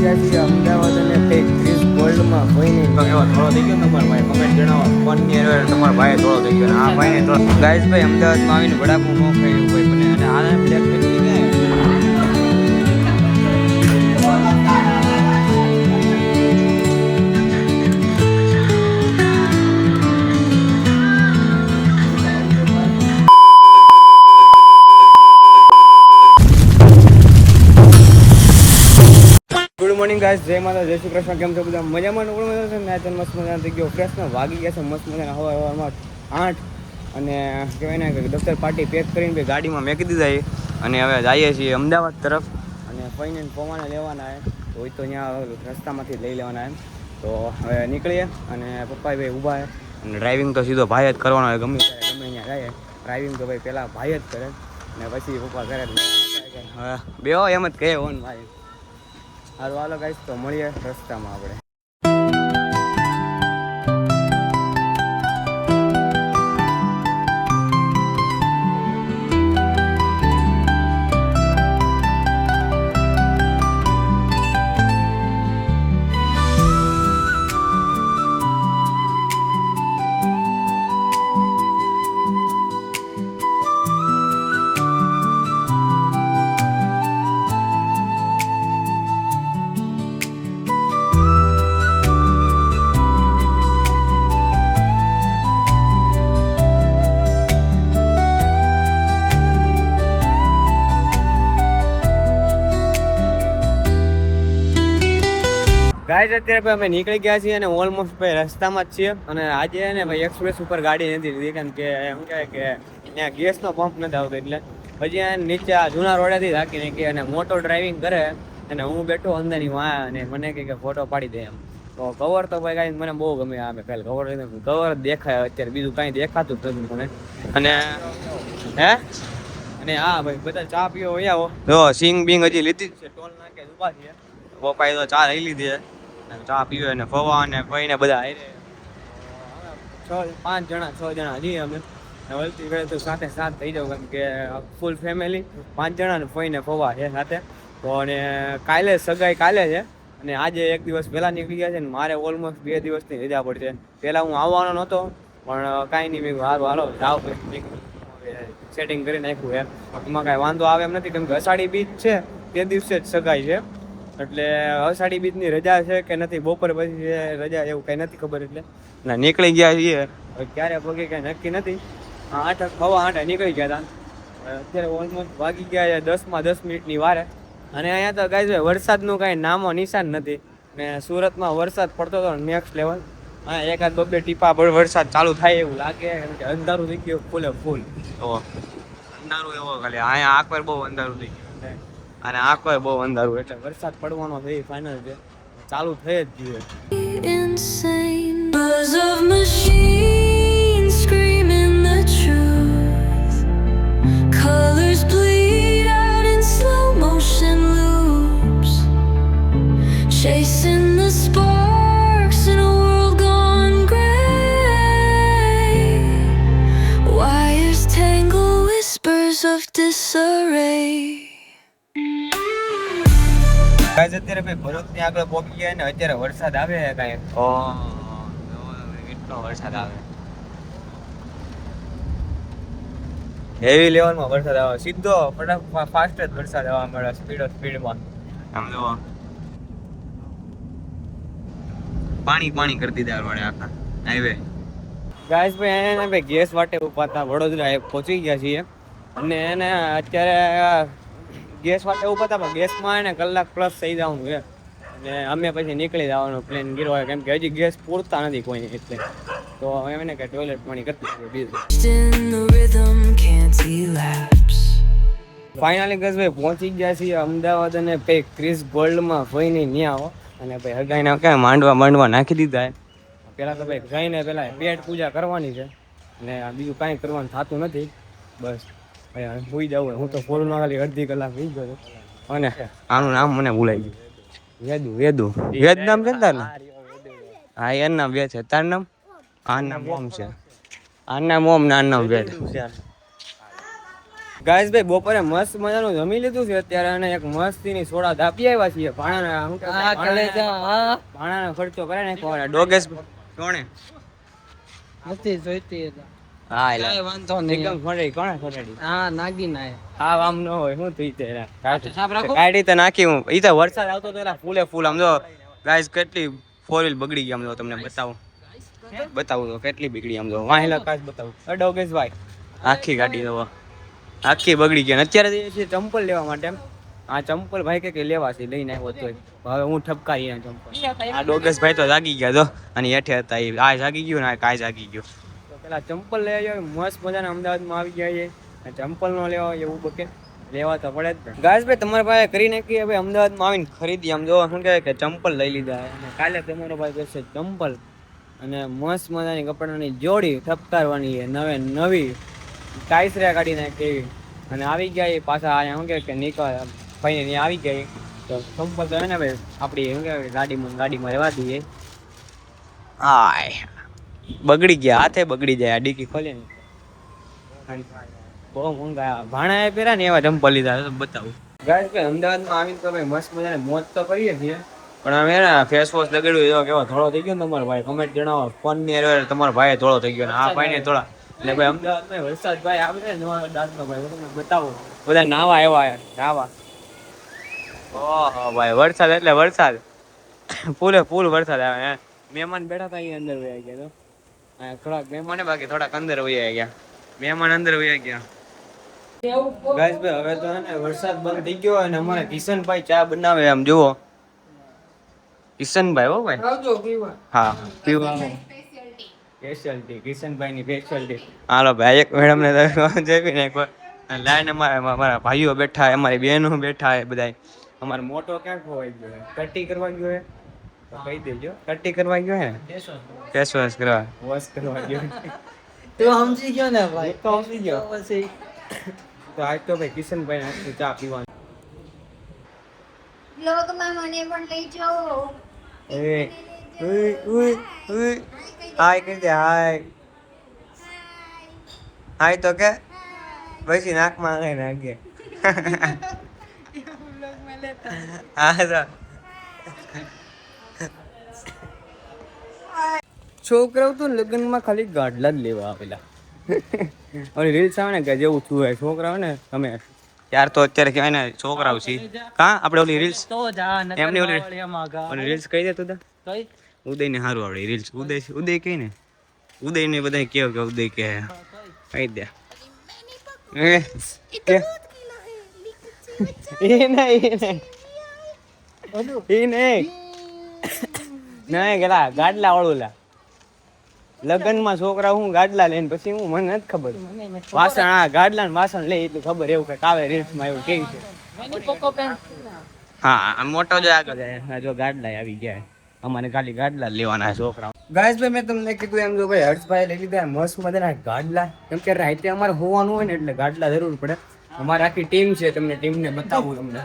ગયા છીએ અમદાવાદ અને તે ક્રિસ ગોલ્ડમાં કોઈ નહીં એવો થોડો થઈ ગયો તમારો ભાઈ કમેન્ટ જણાવો ફોનની અંદર તમારા ભાઈ થોડો થઈ ગયો આ ભાઈને થોડો ગાઈસ ભાઈ અમદાવાદમાં આવીને વડાપાઉં ન ખાયું ભાઈ બને અને આને બ્લેક કરી ગયા મોર્નિંગ ગાઈસ જય માતા જય શ્રી કૃષ્ણ કેમ છો બધા મજામાં નોકરી છે ને મસ્ત મજા થઈ ગયો ફ્રેશ ને વાગી ગયા છે મસ્ત મજાના હવામાં 8 અને કહેવાય ને કે દફતર પાર્ટી પેક કરીને ગાડીમાં મેકી દીધા અને હવે જઈએ છીએ અમદાવાદ તરફ અને ફઈને પવાને લેવાના હોય તો ત્યાં રસ્તામાંથી લઈ લેવાના એમ તો હવે નીકળીએ અને પપ્પા ભાઈ ઊભા છે અને ડ્રાઇવિંગ તો સીધો ભાઈ જ કરવાનો હોય ગમે અહીંયા જાય ડ્રાઇવિંગ તો ભાઈ પહેલાં ભાઈ જ કરે અને પછી પપ્પા કરે હવે બેહો એમ જ કહે ઓન ભાઈ હાલો હાલો ગાઈસ તો મળીએ રસ્તામાં આપણે ગાઈસ અત્યારે અમે નીકળી ગયા છીએ અને ઓલમોસ્ટ ભાઈ રસ્તામાં જ છીએ અને આજે ને ભાઈ એક્સપ્રેસ ઉપર ગાડી નથી લીધી કારણ કે એમ કહેવાય કે ત્યાં ગેસનો પંપ નથી આવતો એટલે હજી નીચે આ જૂના રોડેથી રાખી નાખી અને મોટો ડ્રાઇવિંગ કરે અને હું બેઠો અંદરની વાં અને મને કે ફોટો પાડી દે એમ તો કવર તો ભાઈ ગાઈસ મને બહુ ગમે આ મેં પહેલાં કવર જ દેખાય અત્યારે બીજું કાંઈ દેખાતું જ નથી મને અને હે અને હા ભાઈ બધા ચા પીવો આવો જો સિંગ બિંગ હજી લીધી જ છે ટોલ નાખે ઊભા છે પપ્પાએ તો ચા લઈ લીધી છે ચા પીવે ને ફવા ને ભાઈને બધા પાંચ જણા 6 જણા જઈએ અમે વળતી ગયે તો સાથે થઈ જાવ કારણ કે ફૂલ ફેમિલી 5 જણા ને ફઈને ફવા છે સાથે તો અને કાલે સગાઈ કાલે છે અને આજે એક દિવસ પહેલા નીકળી ગયા છે ને મારે ઓલમોસ્ટ 2 દિવસની રજા પડશે પહેલા હું આવવાનો નહોતો પણ કાંઈ નહીં મેં હાલો જાવ સેટિંગ કરી નાખ્યું એમ એમાં કાંઈ વાંધો આવે એમ નથી કેમ કે અષાઢી બીજ છે તે દિવસે જ સગાઈ છે એટલે અષાઢી બીજની રજા છે કે નથી બપોર પછી રજા એવું કંઈ નથી ખબર એટલે ના નીકળી ગયા છીએ ક્યારે પગે કાંઈ નક્કી નથી 8:15 નીકળી ગયા હતા અત્યારે ઓલમોસ્ટ વાગી ગયા છે 10 મિનિટની વારે અને અહીંયા તો ગાઈસ વરસાદનું કાંઈ નામો નિશાન નથી ને સુરતમાં વરસાદ પડતો હતો નેક્સ્ટ લેવલ અહીંયા એકાદ બે ટીપા વરસાદ ચાલુ થાય એવું લાગે કેમ કે અંધારું થઈ ગયું ફૂલે ફૂલ તો અંધારું એવો ખાલી અહીંયા આખર બહુ અંધારું થઈ ગયું અને આખો બહુ અંધારું એટલે વરસાદ પડવાનો છે ફાઇનલ છે ચાલુ થઈ જ ગયું insane buzz of machines screaming the truth colors bleed out in slow motion loops chasing the sparks in a world gone gray wires tangle whispers of disarray guys અત્યારે ભાઈ ભરૂચની આગળ પહોંચી ગયા ને અત્યારે વરસાદ આવે કાંઈ કેટલો વરસાદ આવે હેવી લેવલમાં વરસાદ આવે સીધો ફટાફટ ફાસ્ટ જ વરસાદ આવવા મળે સ્પીડમાં આમ જો પાણી કરી દીધા મળે આખા હાઈવે ગાઈસ ભાઈ એને ભાઈ ગેસ વાટે ઉપાતા વડોદરા પહોંચી ગયા છીએ અને એને અત્યારે ગેસ વાટે ઉભા હતા પણ ગેસમાં એને કલાક પ્લસ થઈ જવાનું છે અને અમે પછી નીકળી જવાનો પ્લેન ગીરો હોય કેમ કે હજી ગેસ પૂરતા નથી કોઈ એટલે તો એમને કે ટોયલેટ પાણી કરતી ફાઇનલી ગેસ ભાઈ પહોંચી ગયા છીએ અમદાવાદ અને ભાઈ ક્રિસ ગોલ્ડમાં ફઈને ત્યાં આવો અને ભાઈ હગાઈને ક્યાં માંડવા નાખી દીધા પહેલાં તો ભાઈ જઈને પહેલાં પેટ પૂજા કરવાની છે અને બીજું કાંઈ કરવાનું થતું નથી બસ સુઈ જવું હું તો ફોરમાં ખાલી અડધી કલાક સુઈ ગયો અને આનું નામ મને ભૂલાઈ ગયું વેદુ નામ છે ને તારું હા એનું નામ વેદ છે તારું નામ આ નામ ઓમ છે આ નામ ઓમ ના નામ વેદ ગાઈસ ભાઈ બપોરે મસ્ત મજાનું જમી લીધું છે અત્યારે અને એક મસ્તીની સોડા દાપી આવ્યા છીએ ભાણાનો ખર્ચો કરે ને ડોગેસ કોણે નથી જોઈતી હા કાંઈ વાંધો નહીં. એકદમ ખોટી કોણે ખોટાડી હા નાગી ના હા આમ ન હોય શું થઈ તે કાઢી તો નાખી હું ઈ તો વરસાદ આવતો તો એલા ફૂલે ફૂલ આમ જો ગાઈસ કેટલી 4 વ્હીલ બગડી ગઈ આમ જો તમને બતાવું તો કેટલી બગડી આમ જો વાહેલા કાચ બતાવું ડોગેસ ભાઈ આખી ગાડી તો આખી બગડી ગઈ અને અત્યારે જઈએ છીએ ચંપલ લેવા માટે આ ચંપલ ભાઈ કે લેવા છે લઈને આવ્યો તો હવે હું ઠપકારી ના ચંપલ આ ડોગેસ ભાઈ તો જાગી ગયા તો અને હેઠે હતા એ આ જાગી ગયું ને આ કાય જાગી ગયું તો પેલા ચંપલ લઈ આવ્યો મસ્ત મજાના અમદાવાદમાં આવી ગયા છે ચંપલ નો લેવા હોય એવું બકે લેવા તો પડે જ ગાઈસ ભાઈ તમારા પાસે કરી નાખી હવે અમદાવાદમાં આવીને ખરીદી આમ જો શું કહે કે ચંપલ લઈ લીધા અને કાલે તમારો ભાઈ કહેશે ચંપલ અને મસ્ત મજાની કપડાની જોડી ઠપકારવાની છે નવી ટાઈસરા કાઢી નાખી અને આવી ગયા એ પાછા અહીંયા શું કે નીકળ ભાઈને ત્યાં આવી ગઈ તો ચંપલ તો હે ને ભાઈ આપણી શું કહેવાય ગાડીમાં રહેવા દઈએ આય બગડી ગયા હાથે બગડી જાય આ ડીકી ખોલે ને બહુ મોંઘા ભાણા પહેર્યા ને એવા ચંપલ લીધા બતાવું ગાઈસ ભાઈ અમદાવાદમાં આવીને તો ભાઈ મસ્ત મજાને મોજ તો કરીએ છીએ પણ અમે ને ફેસ વોશ લગાડ્યું કેવો થોડો થઈ ગયો ને તમારો ભાઈ કમેન્ટ જણાવો ફોન ની અરે તમારો ભાઈ થોડો થઈ ગયો ને આ ભાઈ ને થોડા એટલે ભાઈ અમદાવાદમાં વરસાદ ભાઈ આવે ને નવા દાંતનો ભાઈ તમને બતાવો બધા નાવા આવ્યા નાવા ઓહો ભાઈ વરસાદ એટલે વરસાદ ફૂલ વરસાદ આવે હે મહેમાન બેઠા હતા અહીં અંદર વયા ગયા તો થોડાક મહેમાન બાકી થોડાક અંદર વયા ગયા મહેમાન અંદર વયા ગયા ગાઈસ ભાઈ હવે તો ને વરસાદ બંધ થઈ ગયો અને અમારે કિશનભાઈ ચા બનાવે આમ જુઓ કિશનભાઈ હો ભાઈ હા પીવા સ્પેશિયાલિટી કિશનભાઈ ની સ્પેશિયાલિટી હાલો ભાઈ એક મેડમ ને જઈને લાઈન અમારા ભાઈઓ બેઠા અમારી બહેનો બેઠા બધા અમારો મોટો ક્યાં ખોવાઈ ગયો કટ્ટી કરવા ગયો હે તો કહી દેજો કટ્ટી કરવા ગયો હે ફેસ વોશ કરવા ગયો તો સમજી ગયો ને ભાઈ તો સમજી ગયો પછી તો આજ તો ભાઈ કિશનભાઈ ને ચા પીવાની બ્લોગમાં મને પણ લઈ જાઓ હાય કહી દે હાય તો કે પછી નાકમાં આવે નાખે હા તો છોકરાઓ તો લગ્નમાં ખાલી ગાડલા જ લેવા આવેલા અને રીલ્સ આવે ને કે જેવું થયું હોય છોકરાઓ ને તમે યાર તો અત્યારે કહેવાય ને છોકરાઓ છે કા આપણે ઓલી રીલ્સ તો જા એમની ઓલી રીલ્સ કહી દે તું કઈ ઉદય ને સારું આવડે રીલ્સ ઉદય કઈ ને ઉદય ને બધા કેવું કે ઉદય કે કહી દે નહીં ગેલા ગાડલા વાળું લા લગ્નમાં છોકરા હું ગાડલા લઈને પછી હું મને નથી ખબર વાસણ ગાડલા ને વાસણ લે એટલું ખબર એવું કે કાવે રીલ્સ માં એવું કેવી છે હા મોટો જો આગળ જાય જો ગાડલા આવી ગયા અમારે ખાલી ગાડલા લેવાના છોકરા ગાઈસ ભાઈ મેં તમને કીધું એમ જો ભાઈ હર્ષભાઈ લઈ લીધા મસ્ત મજાના ગાડલા કેમ કે રાતે અમારે હોવાનું હોય ને એટલે ગાડલા જરૂર પડે અમારી આખી ટીમ છે તમને ટીમને બતાવું તમને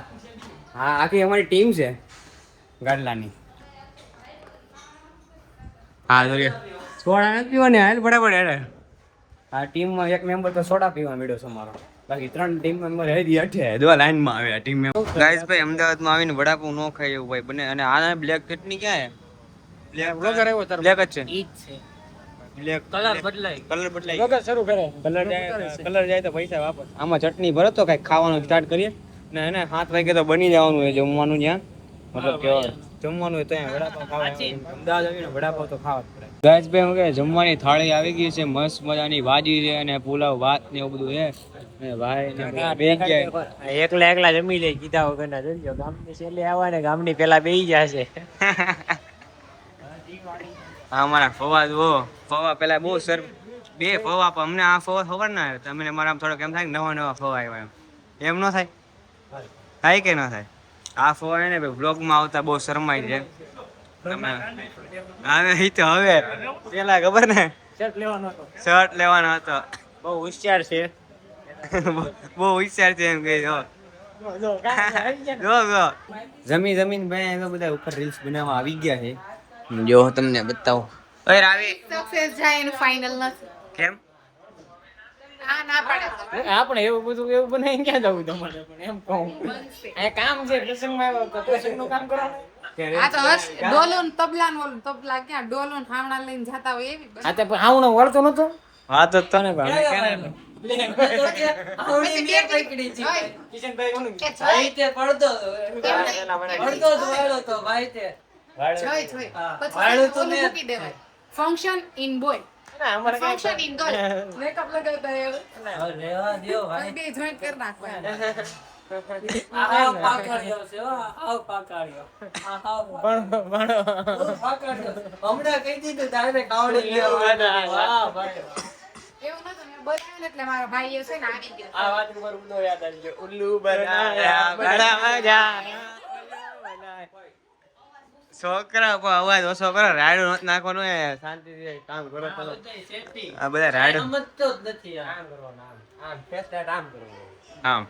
હા આખી અમારી ટીમ છે ગાડલાની હા જોઈએ સોડા નથી પીવાની હાલ બરાબર હેડે આ ટીમમાં એક મેમ્બર તો સોડા પીવા મળ્યો છે અમારો બાકી 3 ટીમ મેમ્બર હેડી અઠે દવા લાઈનમાં આવે ટીમ મેમ્બર ગાઈસ ભાઈ અમદાવાદમાં આવીને વડાપાઉં નો ખાય એવું ભાઈ બને અને આ બ્લેક ચટણી ક્યાં હે બ્લેક બ્લોગર આવ્યો તાર બ્લેક જ છે ઈ જ છે બ્લેક કલર બદલાય બ્લોગર શરૂ કરે કલર જાય તો પૈસા વાપસ આમાં ચટણી ભરો તો કઈ ખાવાનું સ્ટાર્ટ કરીએ ને એને 7 વાગે તો બની જવાનું હોય જમવાનું ત્યાં મતલબ કે જમવાનું હોય તો વડાપાઉં ખાવા અમદાવાદ આવીને વડાપાઉં તો ખાવા જ પડે ગાઈસ ભાઈ હું કે જમવાની થાળી આવી ગઈ છે મસ્ત મજાની ભાજી છે અને પુલાવ ભાત ને એવું બધું છે અને ભાઈ એકલા જમી લે કીધા વગર ના જોજો ગામની છેલ્લે આવવા ને ગામની પેલા બેહી જશે હા મારા ફવા પેલા બહુ સર બે ફવા પણ અમને આ ફવા ખબર ના આવે તમને મારા થોડોક એમ થાય કે નવા ફવા આવ્યા એમ ન થાય થાય કે ન થાય આ ફવા ને બ્લોગમાં આવતા બહુ શરમાય છે હવે તો હવે પેલા ખબર ને શર્ટ લેવાનો હતો બહુ હોશિયાર છે બહુ હોશિયાર છે એમ કે જમીન ભાઈ તો બધા ઉપર રીલ્સ બનાવવા આવી ગયા છે જો તમને બતાવો ઓય રાવી સક્સેસ જાય એનું ફાઇનલ નથી કેમ આપણે એવું બધું એવું બનાવીને ક્યાં જવું તમારે પણ એમ કહું એ કામ છે પ્રસંગમાં આવ્યો તો પ્રસંગનું કામ કરવાનું કે આ તો હર્ષ ડોલું ને તબલા ને ઓલું તબલા ક્યાં ડોલું ને હામણા લઈને જતા હોય એવી બસ. આ તો પણ આવણો વળતો નતો હા તો તને ભાઈ આવડી મેં પકડી છે કિશનભાઈ કોનું કે ભાઈ તે પડદો એના મને પડદો જ વાળો તો ભાઈ તે જોઈ જોઈ હા. પછી વાળું તો ઓલું મેં- મૂકી દેવાય ફંક્શન ઇન બોય ના અમારે ફંક્શન ઇન ગર્લ મેકઅપ લગાવતા એવું હવે રેવા દ્યો ભાઈ બે જોઈન્ટ કરી નાખવાના આવ પાકડ્યો છે હો આવ પાકડ્યો આવ પાકડ્યો હમણાં કહી દીધું તારે કાવડી લેવા વાહ ભાઈ એવું નતું મેં બોલાવ્યું ને એટલે મારા ભાઈ છે ને આવી ગયો આ વાત ઉપર ઉડો યાદ આવી ગયો ઉલ્લુ બનાયા બડા મજા છોકરા પર અવાજ ઓછો કરો રાડું નથી નાખવાનું એ શાંતિથી કામ કરો તો આ બધા રાડું સમજતો જ નથી આ આમ કરવાનું આમ ફેસ ડાટ આમ કરવાનું આમ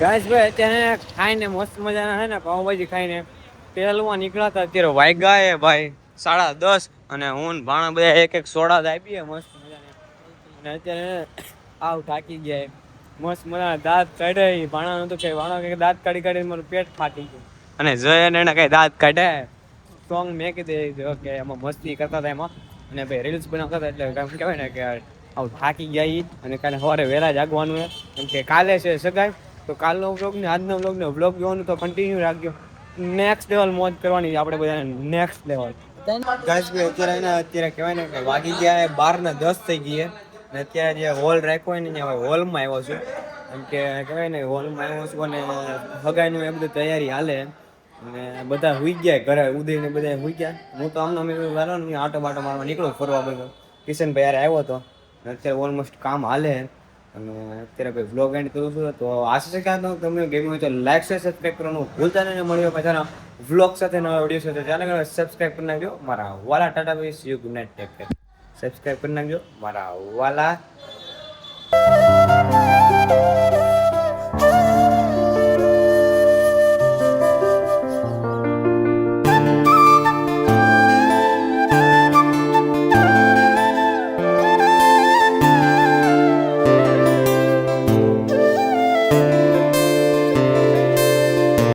ગાઈસ ભાઈ અત્યારે ખાઈને મસ્ત મજાના છે ને પાવભાજી ખાઈને તેલમાં નીકળ્યા હતા અત્યારે વાગ્યા એ ભાઈ 10:30 અને હું ને ભાણા બધા એક એક સોડા જ આપીએ મસ્ત મજાને અને અત્યારે આવ થાકી ગયા મસ્ત મજાના દાંત કાઢે ભાણા નતું કે ભાણા કે દાંત કાઢી કાઢીને મારું પેટ ફાટી ગયું અને જય અને એને કઈ દાંત કાઢે સોંગ મેં કીધું કે એમાં મસ્તી કરતા હતા એમાં અને ભાઈ રીલ્સ બનાવતા હતા એટલે એમ કહેવાય ને કે આવું થાકી ગયા ઈ અને કાલે સવારે વહેલા જાગવાનું કેમ કે કાલે છે સગાઈ તો કાલનો વ્લોગ ને આજનો વ્લોગ જોવાનું તો કન્ટિન્યુ રાખજો નેક્સ્ટ લેવલ મોજ કરવાની આપણે બધાને નેક્સ્ટ લેવલ ગાઈસ ભાઈ અત્યારે કહેવાય ને કે વાગી ગયા 12:10 થઈ ગઈ અને અત્યારે જે હોલ રાખ્યો હોય ને ત્યાં હોલમાં આવ્યો છું કેમ કે કહેવાય ને હોલમાં આવ્યો છું અને હગાઈનું એ બધું તૈયારી હાલે અને બધા હુઈ ગયા ઘરે ઉદયને બધા હુઈ ગયા હું તો આમનો મેં વાલો ને આટો બાટો મારવા નીકળો ફરવા બધો કિશનભાઈ યાર આવ્યો હતો અત્યારે ઓલમોસ્ટ કામ હાલે અને અત્યારે ભાઈ વ્લોગ એન્ડ કરું છું તો આશા છે કે તમને ગમ્યું હોય તો લાઈક શેર સબસ્ક્રાઈબ કરવાનું ભૂલતા નહીં મળ્યો પાછા વ્લોગ સાથે નવા વિડીયો સાથે ચેનલ સબસ્ક્રાઈબ કરી નાખજો મારા વાલા ટાટા ભાઈ C you good night take care subscribe કરી નાખજો મારા વાલા